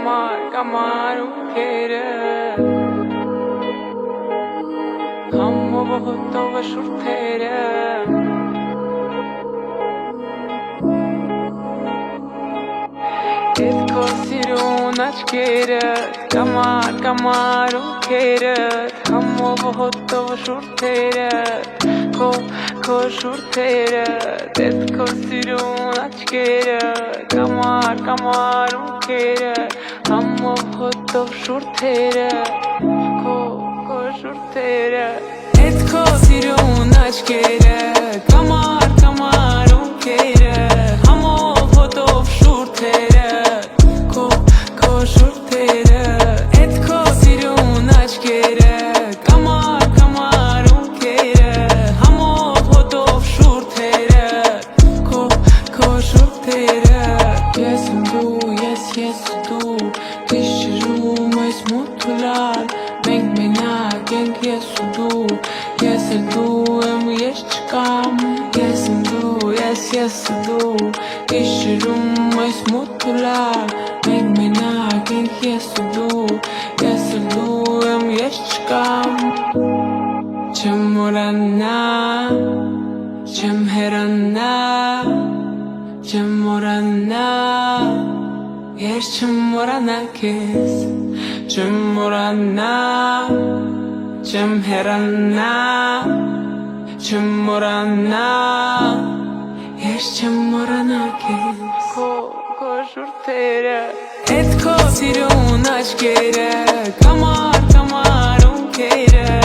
कमार उठेरे हम बहुत वशुरतेरे Etko sirun açkere Kamar unkere Hammo बहुत वशुरतेरे Ko shurtere Etko sirun açkere Kamar unkere Hammo बहुत वशुरतेरे Ko shurtere Etko sirun açkere Kamar unkere Hammo बहुत वशुरतेरे Ko shurtere Etko sirun açkere Kamar unkere Hammo बहुत वशुरतेरे Ko shurtere Yes du Dişirum es mutlular Մենք մենակ ենք ես ու դու Ես էլ դու եմ ես չկամ Ես եմ դու ես ու դու Դիշերում այս մութուլար Մենք մենակ ենք ես ու դու Ես էլ դու եմ ես չկամ Չեմ մորանա Չեմ հերանա Չեմ մորանա Ես չեմ մորանա քեզ Չեմ մորանա Չեմ հերանա Չեմ մորանա Ես չեմ մորանա քեզ Քո շուրթերը Էդ քո սիրուն աչքերը Կամար ունքերը